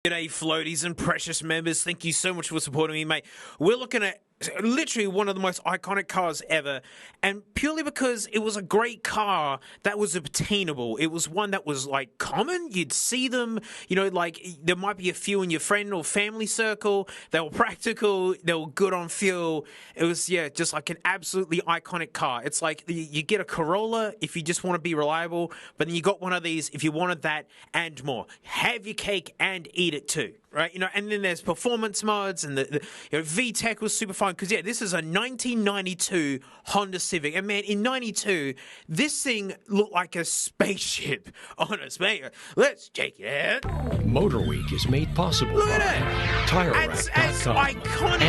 G'day, floaties and precious members. Thank you so much for supporting me, mate. We're looking at literally one of the most iconic cars ever, and purely because it was a great car that was obtainable. It was one that was like common. You'd see them, like there might be a few in your friend or family circle. They were practical, they were good on fuel. It was, just like an absolutely iconic car. It's like you get a Corolla if you just want to be reliable, but then you got one of these if you wanted that and more. Have your cake and eat it too. Right, and then there's performance modes, and the VTEC was super fun because this is a 1992 Honda Civic, and man, in '92 this thing looked like a spaceship on its mate. Let's check it out. Motor Week is made possible Look by at it. It's iconic,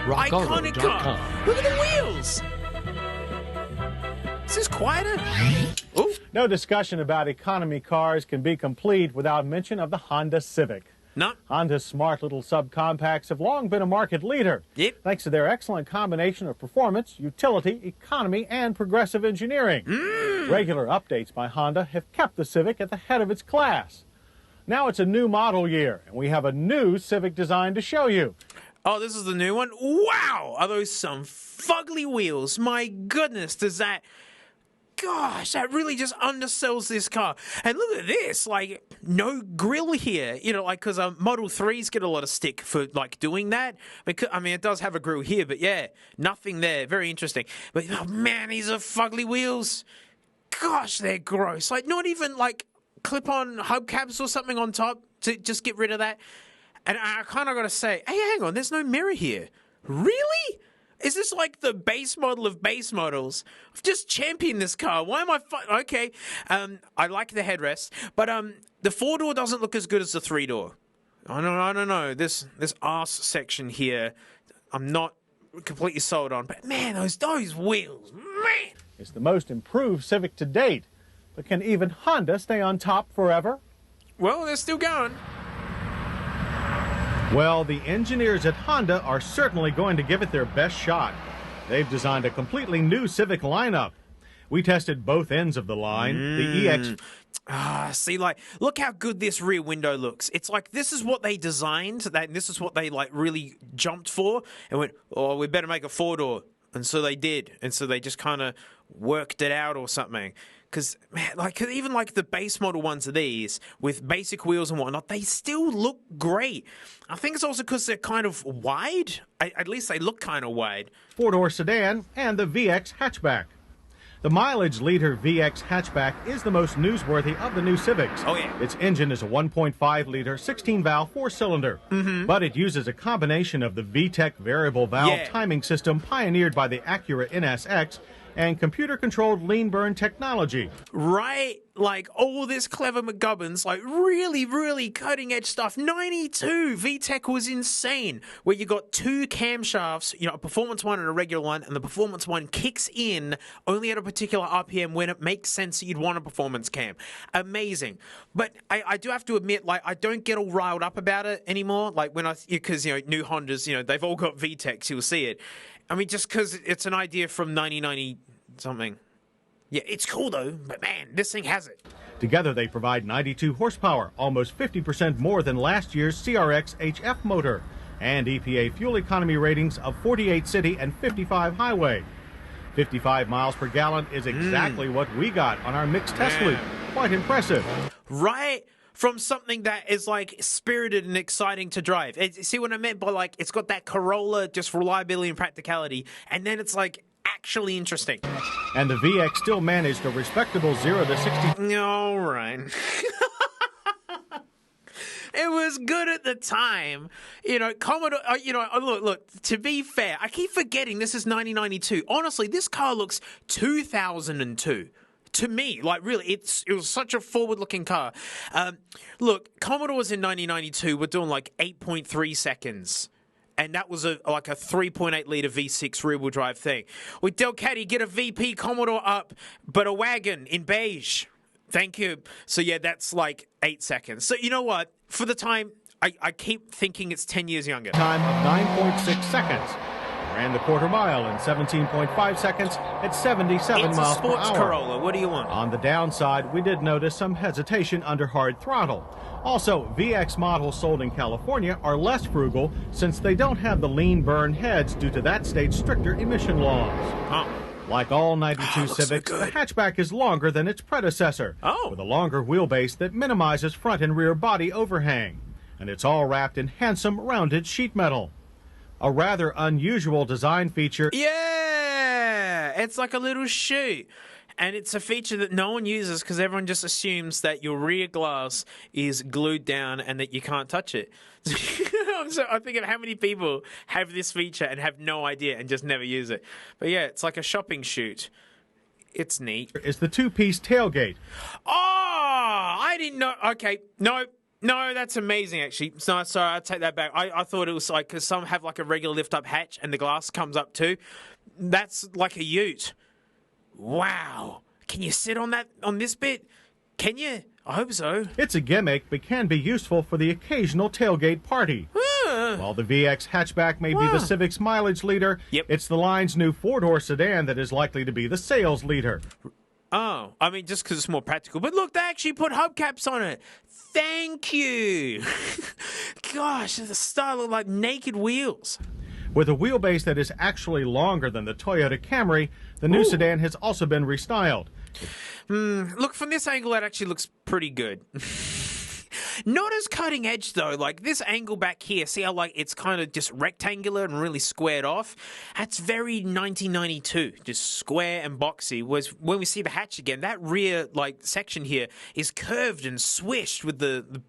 and iconic car. rockauto.com. Look at the wheels. Is this quieter? Ooh. No discussion about economy cars can be complete without mention of the Honda Civic. No. Honda's smart little subcompacts have long been a market leader. Yep. Thanks to their excellent combination of performance, utility, economy, and progressive engineering. Regular updates by Honda have kept the Civic at the head of its class. Now it's a new model year, and we have a new Civic design to show you. Oh, this is the new one? Wow! Are those some fugly wheels? My goodness, gosh, that really just undersells this car. And look at this, like, no grill here. Because Model 3s get a lot of stick for, doing that. Because, it does have a grill here, but nothing there. Very interesting. But, oh, man, these are fugly wheels. Gosh, they're gross. Not even, clip-on hubcaps or something on top to just get rid of that. And I kind of got to say, hey, hang on, there's no mirror here. Really? Is this like the base model of base models? I've just championed this car. Why am I okay? I like the headrest, but the 4-door doesn't look as good as the 3-door. I don't know. This arse section here, I'm not completely sold on. But man, those wheels, man! It's the most improved Civic to date. But can even Honda stay on top forever? Well, they're still going. Well, the engineers at Honda are certainly going to give it their best shot. They've designed a completely new Civic lineup. We tested both ends of the line. The EX... look how good this rear window looks. It's like this is what they designed, this is what they, really jumped for, and went, oh, we better make a 4-door. And so they did. And so they just kind of worked it out or something. Because, man, even the base model ones of these, with basic wheels and whatnot, they still look great. I think it's also because they're kind of wide. At least they look kind of wide. 4-door sedan and the VX hatchback. The mileage leader VX hatchback is the most newsworthy of the new Civics. Oh, yeah. Its engine is a 1.5-liter, 16-valve, 4-cylinder. But it uses a combination of the VTEC variable valve timing system pioneered by the Acura NSX and computer-controlled lean burn technology. Right? All this clever McGubbins, really, really cutting-edge stuff. 92 VTEC was insane, where you got 2 camshafts, a performance one and a regular one, and the performance one kicks in only at a particular RPM when it makes sense that you'd want a performance cam. Amazing. But I do have to admit, I don't get all riled up about it anymore, because, new Hondas, they've all got VTECs, you'll see it. Just because it's an idea from 1990-something. Yeah, it's cool though, but man, this thing has it. Together they provide 92 horsepower, almost 50% more than last year's CRX HF motor, and EPA fuel economy ratings of 48 city and 55 highway. 55 miles per gallon is exactly what we got on our mixed test loop. Quite impressive. Right? From something that is spirited and exciting to drive. See what I meant by it's got that Corolla, just reliability and practicality, and then it's actually interesting. And the VX still managed a respectable 0 to 60. All right. It was good at the time. Commodore, look, to be fair, I keep forgetting this is 1992. Honestly, this car looks 2002. To me, really, it was such a forward-looking car. Look, Commodores in 1992 were doing 8.3 seconds. And that was a 3.8-litre V6 rear-wheel drive thing. With Delcatty, get a VP Commodore up, but a wagon in beige. Thank you. So, that's 8 seconds. So, you know what? For the time, I keep thinking it's 10 years younger. Time of 9.6 seconds. ran the quarter mile in 17.5 seconds at 77 It's a miles per sports hour. Corolla. What do you want? On the downside, we did notice some hesitation under hard throttle. Also, VX models sold in California are less frugal since they don't have the lean burn heads due to that state's stricter emission laws. Oh. Like all 92 looks so Civics, the good. hatchback is longer than its predecessor, Oh. with a longer wheelbase that minimizes front and rear body overhang. And it's all wrapped in handsome, rounded sheet metal. A rather unusual design feature. Yeah, it's like a little shoe. And it's a feature that no one uses because everyone just assumes that your rear glass is glued down and that you can't touch it. So I think of how many people have this feature and have no idea and just never use it. But yeah, it's like a shopping chute. It's neat. Is the two-piece tailgate. Oh, I didn't know. Okay, no, that's amazing, actually. No, sorry, I take that back. I thought it was like, because some have like a regular lift-up hatch and the glass comes up too. That's like a ute. Wow. Can you sit on this bit? Can you? I hope so. It's a gimmick, but can be useful for the occasional tailgate party. While the VX hatchback may be the Civic's mileage leader, Yep. it's the line's new four-door sedan that is likely to be the sales leader. Oh, I mean, just because it's more practical. But look, they actually put hubcaps on it. Thank you. Gosh, the style look like naked wheels. With a wheelbase that is actually longer than the Toyota Camry, the new sedan has also been restyled. Look, from this angle, that actually looks pretty good. Not as cutting edge, though. Like, this angle back here, see how, like, it's kind of just rectangular and really squared off? That's very 1992, just square and boxy. Whereas when we see the hatch again, that rear, like, section here is curved and swished with the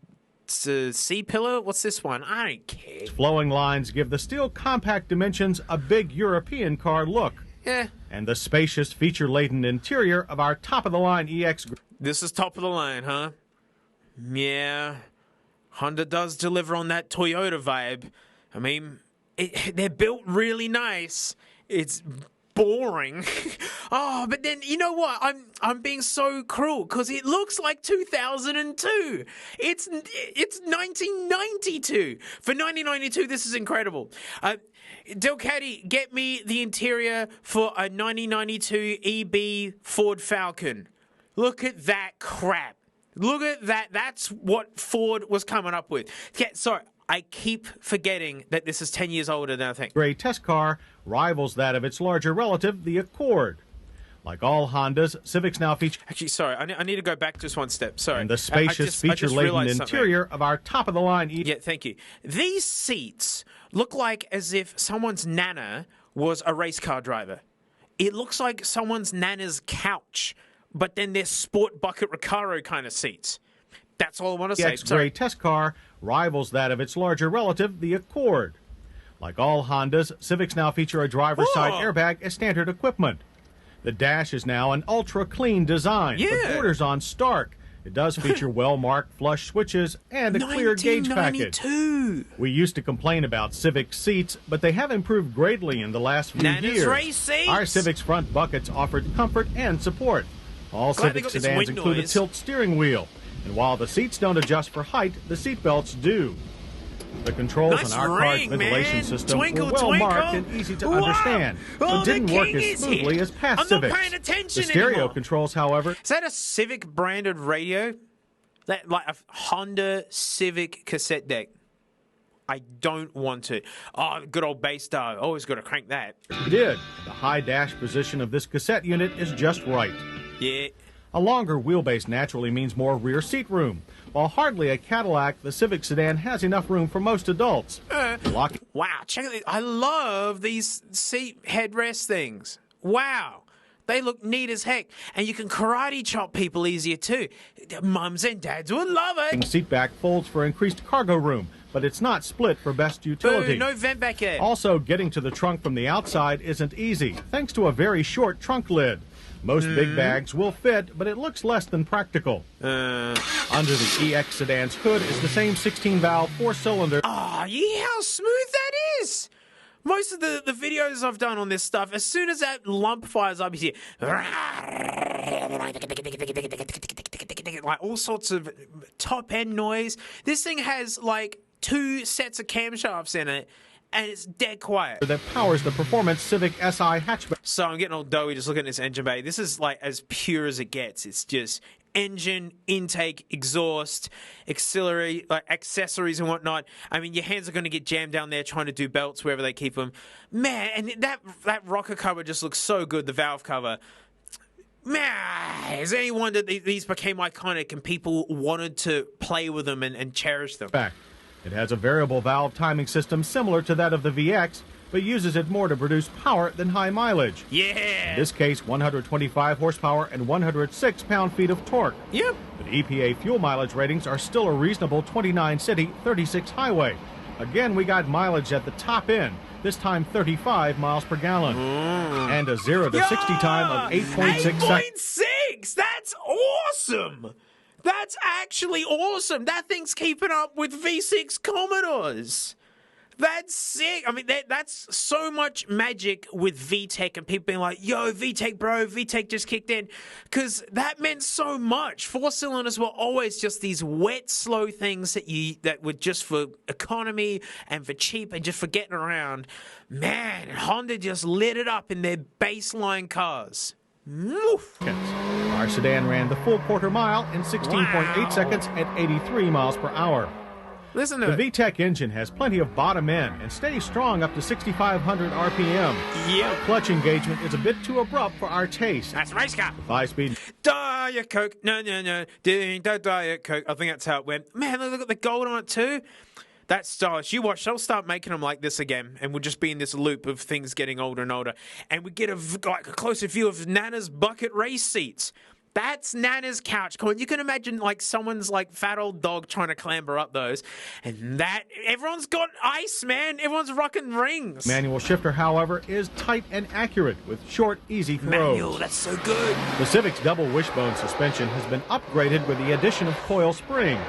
C-pillar? What's this one? I don't care. Flowing lines give the steel compact dimensions a big European car look. Yeah. And the spacious, feature-laden interior of our top-of-the-line EX. This is top of the line, huh? Yeah. Honda does deliver on that Toyota vibe. I mean, they're built really nice. It's boring. Oh, but then you know what? I'm being so cruel because it looks like 2002. It's 1992. For 1992, this is incredible. Delcatty, get me the interior for a 1992 EB Ford Falcon. Look at that crap. Look at that. That's what Ford was coming up with. Okay, sorry, I keep forgetting that this is 10 years older than I think. Gray test car rivals that of its larger relative, the Accord. Like all Hondas, Civics now feature Actually, sorry, I need to go back just one step. Sorry. and the spacious, feature-laden interior of our top-of-the-line Yeah, thank you. These seats look like as if someone's nana was a race car driver. It looks like someone's nana's couch, but then they're sport bucket Recaro kind of seats. That's all I want to say. EX Gray test car rivals that of its larger relative, the Accord. Like all Hondas, Civics now feature a driver's side airbag as standard equipment. The dash is now an ultra-clean design, but borders on stark. It does feature well-marked flush switches and a clear gauge package. 1992. We used to complain about Civic seats, but they have improved greatly in the last few Nana's years. race seats. Our Civic's front buckets offered comfort and support. All Glad they Civic got this sedans wind include a noise. tilt steering wheel, and while the seats don't adjust for height, the seat belts do. The controls Nice on our car's ring, ventilation man. system Twinkle, were well twinkle. marked and easy to Wow. understand, Oh, so the didn't work king as is smoothly here. as past I'm Civics. not paying attention The stereo anymore. controls, however, Is that a Civic branded radio? That like a Honda Civic cassette deck? I don't want it. Oh, good old bass star. Always got to crank that. did. The high dash position of this cassette unit is just right. Yeah. A longer wheelbase naturally means more rear seat room. While hardly a Cadillac, the Civic sedan has enough room for most adults. Lock- Wow, check it. I love these seat headrest things. Wow. They look neat as heck. And you can karate chop people easier too. Mums and dads would love it. seat back folds for increased cargo room, but it's not split for best utility. Boo, no vent back there. Also, getting to the trunk from the outside isn't easy, thanks to a very short trunk lid. Most big bags will fit, but it looks less than practical. Under the EX sedan's hood is the same 16-valve, four-cylinder. Oh, you hear how smooth that is? Most of the videos I've done on this stuff, as soon as that lump fires up, you hear like all sorts of top end noise. This thing has like 2 sets of camshafts in it, and it's dead quiet. that powers the performance Civic Si hatchback. So I'm getting all doughy just looking at this engine bay. This is like as pure as it gets. It's just engine, intake, exhaust, auxiliary, like accessories and whatnot. I mean, your hands are going to get jammed down there trying to do belts wherever they keep them. Man, and that rocker cover just looks so good, the valve cover. Man, is there any wonder that these became iconic and people wanted to play with them and cherish them? It has a variable valve timing system similar to that of the VX, but uses it more to produce power than high mileage. Yeah. In this case, 125 horsepower and 106 pound-feet of torque. Yep. But EPA fuel mileage ratings are still a reasonable 29 city, 36 highway. Again, we got mileage at the top end, this time 35 miles per gallon. And a 0 to 60 time of 8.6 seconds. 8.6! That's awesome! That's actually awesome! That thing's keeping up with V6 Commodores! That's sick. I mean, that's so much magic with VTEC and people being like, yo, VTEC, bro, VTEC just kicked in. Because that meant so much. Four cylinders were always just these wet, slow things that were just for economy and for cheap and just for getting around. Man, Honda just lit it up in their baseline cars. Woof. Our sedan ran the full quarter mile in 16.8 seconds at 83 miles per hour. Listen to The it. VTEC engine has plenty of bottom end and stays strong up to 6,500 RPM. Yep. Clutch engagement is a bit too abrupt for our taste. That's race car. 5-speed Diet Coke. No. Diet Coke. I think that's how it went. Man, look at the gold on it too. That's stylish. You watch, they'll start making them like this again, and we'll just be in this loop of things getting older and older. And we get a closer view of Nana's bucket race seats. That's Nana's couch. Come on, you can imagine like someone's like fat old dog trying to clamber up those. And everyone's got ice, man. Everyone's rocking rings. manual shifter, however, is tight and accurate with short, easy throws. Manual, that's so good. The Civic's double wishbone suspension has been upgraded with the addition of coil springs.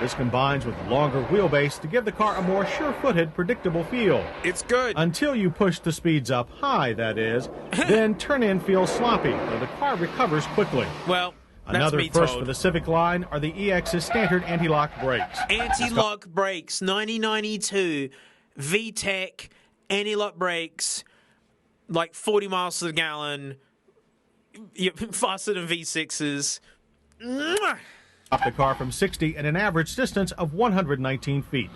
This combines with a longer wheelbase to give the car a more sure-footed, predictable feel. It's good. Until you push the speeds up high, that is. Then turn-in feels sloppy, though the car recovers quickly. Well, that's Another me first told. for the Civic line are the EX's standard anti-lock brakes. Anti-lock brakes, 1992, VTEC, anti-lock brakes, like 40 miles to the gallon, faster than V6s. Mwah! Off the car from 60 at an average distance of 119 feet.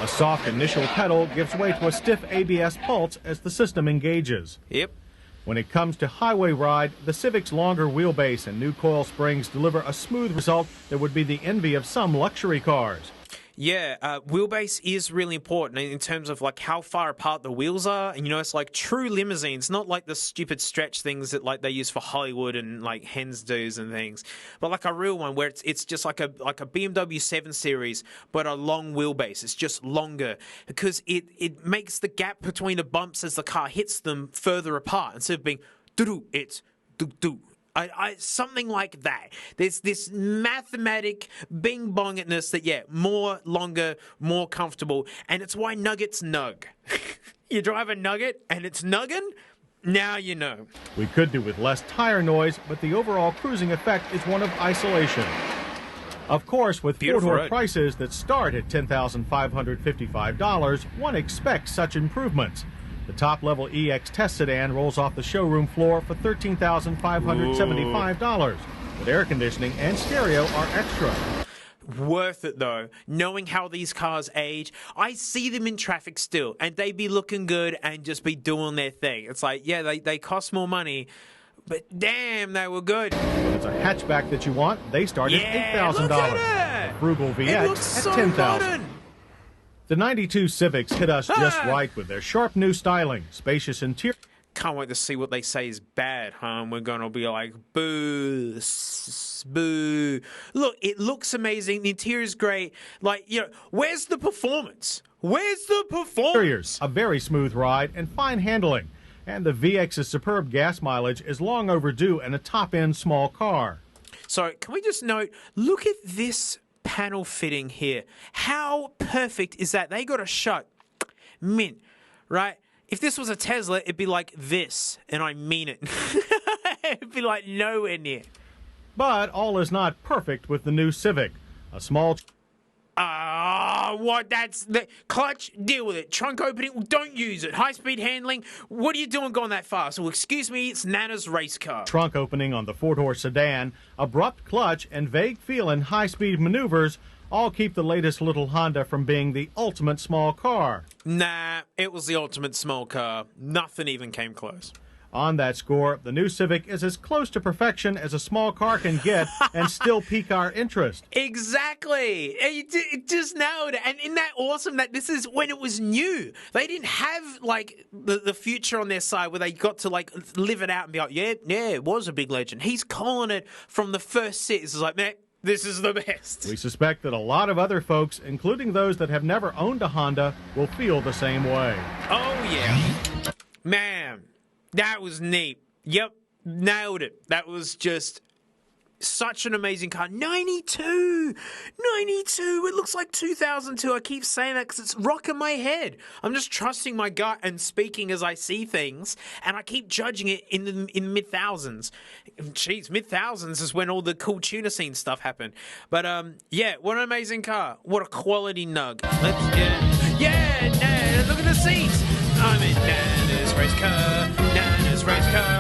A soft initial pedal gives way to a stiff ABS pulse as the system engages. Yep. When it comes to highway ride, the Civic's longer wheelbase and new coil springs deliver a smooth result that would be the envy of some luxury cars. Yeah, wheelbase is really important in terms of like how far apart the wheels are, and it's like true limousines, not like the stupid stretch things that like they use for Hollywood and like hens do's and things, but like a real one where it's just like a BMW 7 Series, but a long wheelbase. It's just longer because it makes the gap between the bumps as the car hits them further apart instead of being doo-doo, it's doo-doo. Something like that. There's this mathematic bing-bonginess that, more, longer, more comfortable. And it's why Nuggets nug. You drive a Nugget and it's nugging, now you know. We could do with less tire noise, but the overall cruising effect is one of isolation. Of course, with Beautiful four-door road. prices that start at $10,555, one expects such improvements. The top-level EX test sedan rolls off the showroom floor for $13,575, but air conditioning and stereo are extra. Worth it though, knowing how these cars age. I see them in traffic still, and they be looking good and just be doing their thing. It's like, they cost more money, but damn, they were good. When it's a hatchback that you want, they start at $8,000. look at it! Frugal It VX looks at so $10,000. modern. The 92 Civics hit us just right with their sharp new styling, spacious interior. Can't wait to see what they say is bad, huh? We're gonna be like, boo, boo. Look, it looks amazing. The interior's great. Like, where's the performance? Where's the performance? A very smooth ride and fine handling. And the VX's superb gas mileage is long overdue in a top-end small car. So, can we just note, look at this panel fitting here. How perfect is that? They got a shot. Mint, right? If this was a Tesla, it'd be like this, and I mean it. It'd be like nowhere near. But all is not perfect with the new Civic. A small What? That's the clutch. Deal with it. Trunk opening. Don't use it. High speed handling. What are you doing going that fast? Well, excuse me. It's Nana's race car. Trunk opening on the four-door sedan, abrupt clutch, and vague feel in high-speed maneuvers all keep the latest little Honda from being the ultimate small car. Nah, it was the ultimate small car. Nothing even came close. On that score, the new Civic is as close to perfection as a small car can get and still pique our interest. Exactly. It just nailed it. And isn't that awesome that this is when it was new? They didn't have, like, the future on their side where they got to, like, live it out and be like, yeah, it was a big legend. He's calling it from the first sit. It's like, man, this is the best. We suspect that a lot of other folks, including those that have never owned a Honda, will feel the same way. Oh, yeah. Man, that was neat. Yep, nailed it. That was just such an amazing car. 92! 92! It looks like 2002. I keep saying that because it's rocking my head. I'm just trusting my gut and speaking as I see things, and I keep judging it in mid-thousands. Jeez, mid-thousands is when all the cool tuna scene stuff happened. But, yeah, what an amazing car. What a quality nug. Yeah, look at the seats. I'm in Nana's race car. Nana's race car.